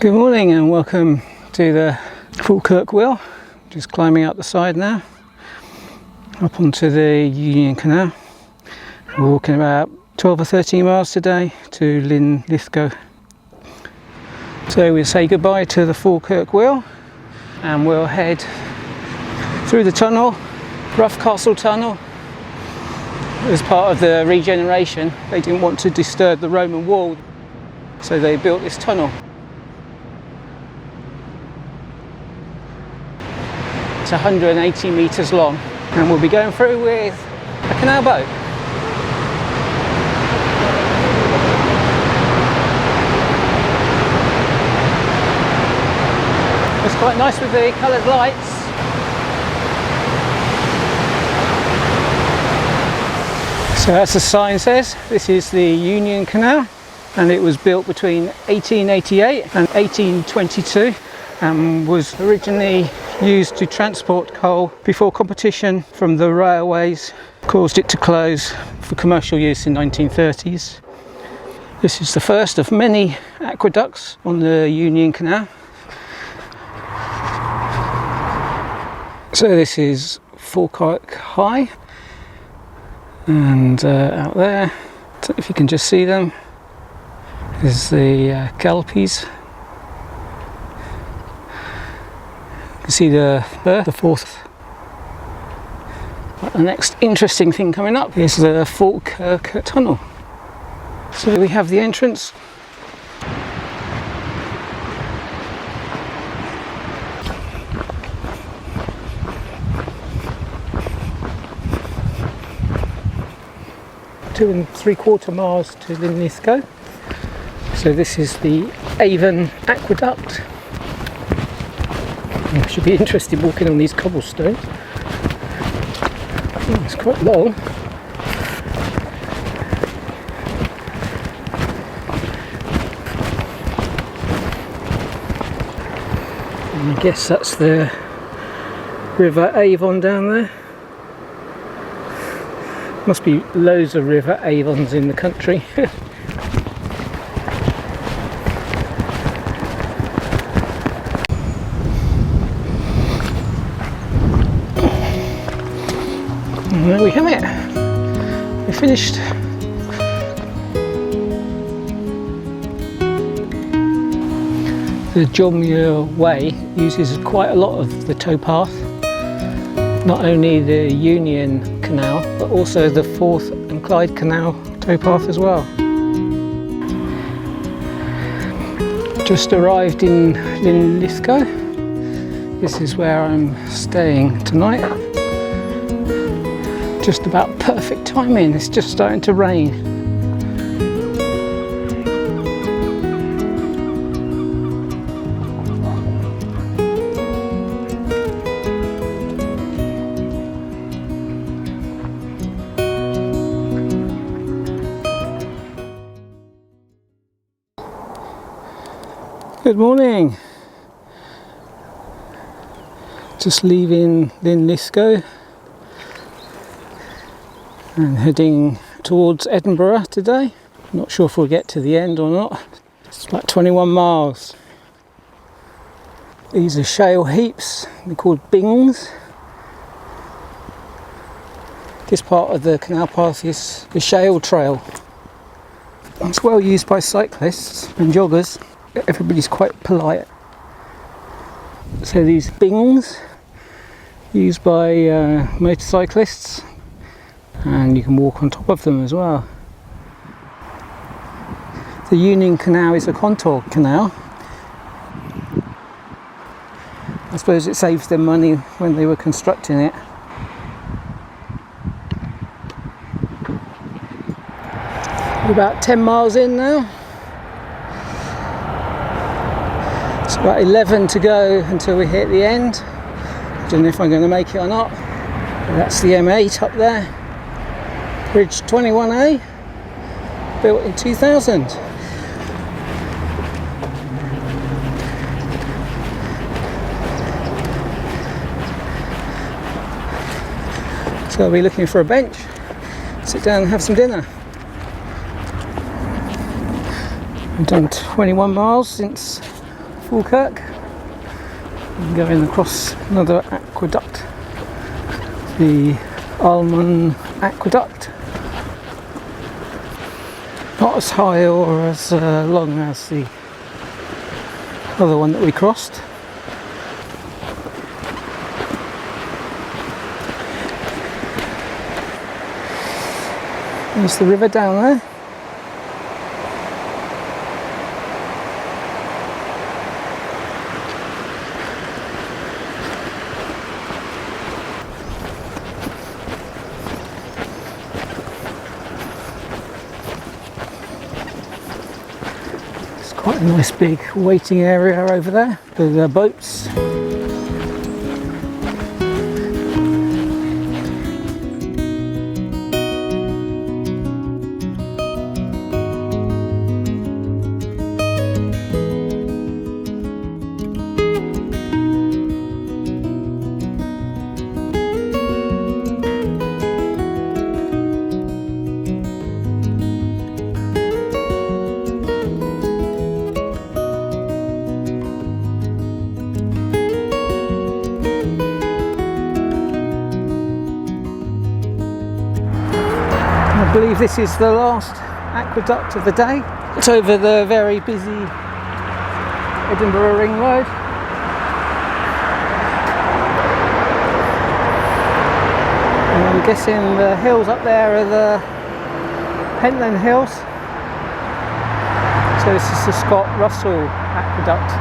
Good morning and welcome to the Falkirk Wheel. Just climbing up the side now, up onto the Union Canal. We're walking about 12 or 13 miles today to Linlithgow. So we'll say goodbye to the Falkirk Wheel and we'll head through the tunnel, Roughcastle Tunnel. As part of the regeneration, they didn't want to disturb the Roman wall, so they built this tunnel. It's 180 metres long, and we'll be going through with a canal boat. It's quite nice with the coloured lights. So as the sign says, this is the Union Canal, and it was built between 1888 and 1822 and was originally used to transport coal before competition from the railways caused it to close for commercial use in the 1930s. This is the first of many aqueducts on the Union Canal. So this is Falkirk High, and out there, I don't know if you can just see them, is the Kelpies. You can see the Forth. But the next interesting thing coming up is the Falkirk Tunnel. So we have the entrance. Two and 3/4 miles to Linlithgow. So this is the Avon Aqueduct. I should be interested walking on these cobblestones. It's quite long. And I guess that's the River Avon down there. Must be loads of River Avons in the country. And there we have it. We're finished. The John Muir Way uses quite a lot of the towpath. Not only the Union Canal, but also the Forth Clyde Canal towpath as well. Just arrived in Linlithgow. This is where I'm staying tonight. Just about perfect timing, it's just starting to rain. Good morning. Just leaving Linlithgow and heading towards Edinburgh today. Not sure if we'll get to the end or not. It's about 21 miles. These are shale heaps, they're called bings. This part of the canal path is the Shale trail. It's well used by cyclists and joggers. Everybody's quite polite. So these bings used by motorcyclists, and you can walk on top of them as well. The Union Canal is a contour canal. I suppose it saves them money when they were constructing it. We're about 10 miles in now. It's about 11 to go until we hit the end. I don't know if I'm going to make it or not. But that's the M8 up there. Bridge 21A, built in 2000. So I'll be looking for a bench, sit down and have some dinner. I've done 21 miles since Falkirk. I'm going across another aqueduct, the Almond Aqueduct. Not as high or as long as the other one that we crossed. There's the river down there. It's quite a nice big waiting area over there for the boats. I believe this is the last aqueduct of the day. It's over the very busy Edinburgh Ring Road. And I'm guessing the hills up there are the Pentland Hills. So this is the Scott Russell Aqueduct.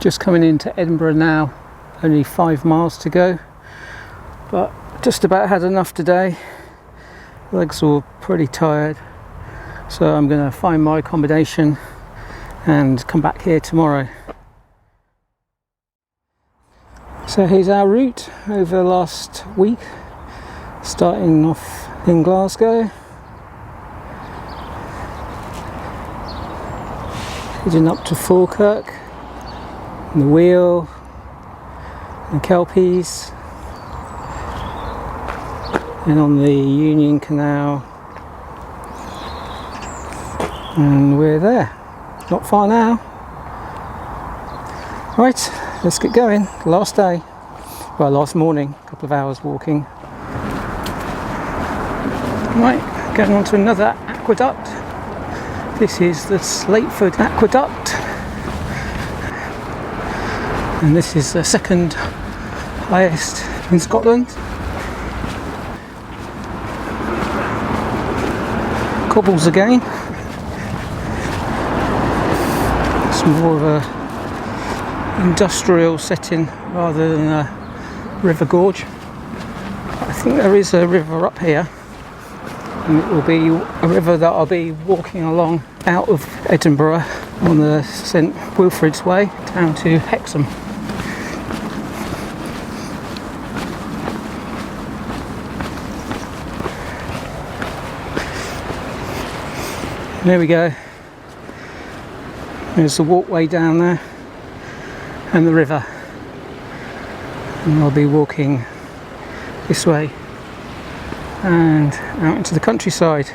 Just coming into Edinburgh now. Only 5 miles to go, but just about had enough today. Legs are pretty tired, so I'm going to find my accommodation and come back here tomorrow. So here's our route over the last week, starting off in Glasgow, heading up to Falkirk, and the Wheel, and Kelpies, and on the Union Canal, and we're there, not far now. Right, let's get going. Last day, well, last morning, a couple of hours walking. Right, going on to another aqueduct. This is the Slateford Aqueduct, and this is the second highest in Scotland. Cobbles again. It's more of a industrial setting rather than a river gorge. I think there is a river up here, and it will be a river that I'll be walking along out of Edinburgh on the St Wilfrid's Way down to Hexham. There we go. There's the walkway down there and the river, and I'll be walking this way and out into the countryside,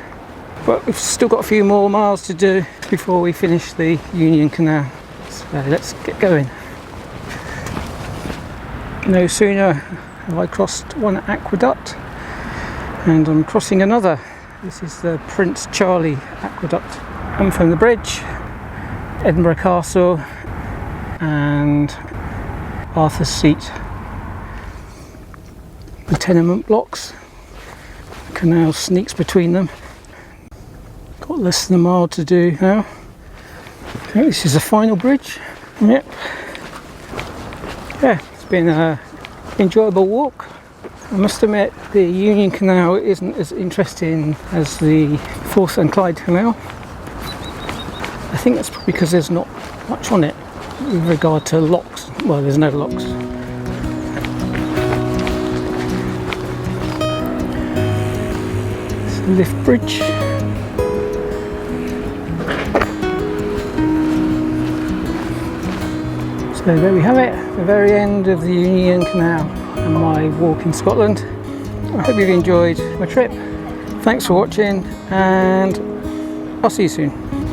but we've still got a few more miles to do before we finish the Union Canal, so let's get going. No sooner have I crossed one aqueduct and I'm crossing another. This is the Prince Charlie Aqueduct. And from the bridge, Edinburgh Castle and Arthur's Seat. The tenement blocks. The canal sneaks between them. Got less than a mile to do now. Okay, this is the final bridge. Yep. Yeah, it's been an enjoyable walk. I must admit the Union Canal isn't as interesting as the Forth and Clyde Canal. I think that's because there's not much on it with regard to locks. Well, there's no locks. It's the lift bridge. So there we have it, the very end of the Union Canal and my walk in Scotland. I hope you've enjoyed my trip. Thanks for watching, and I'll see you soon.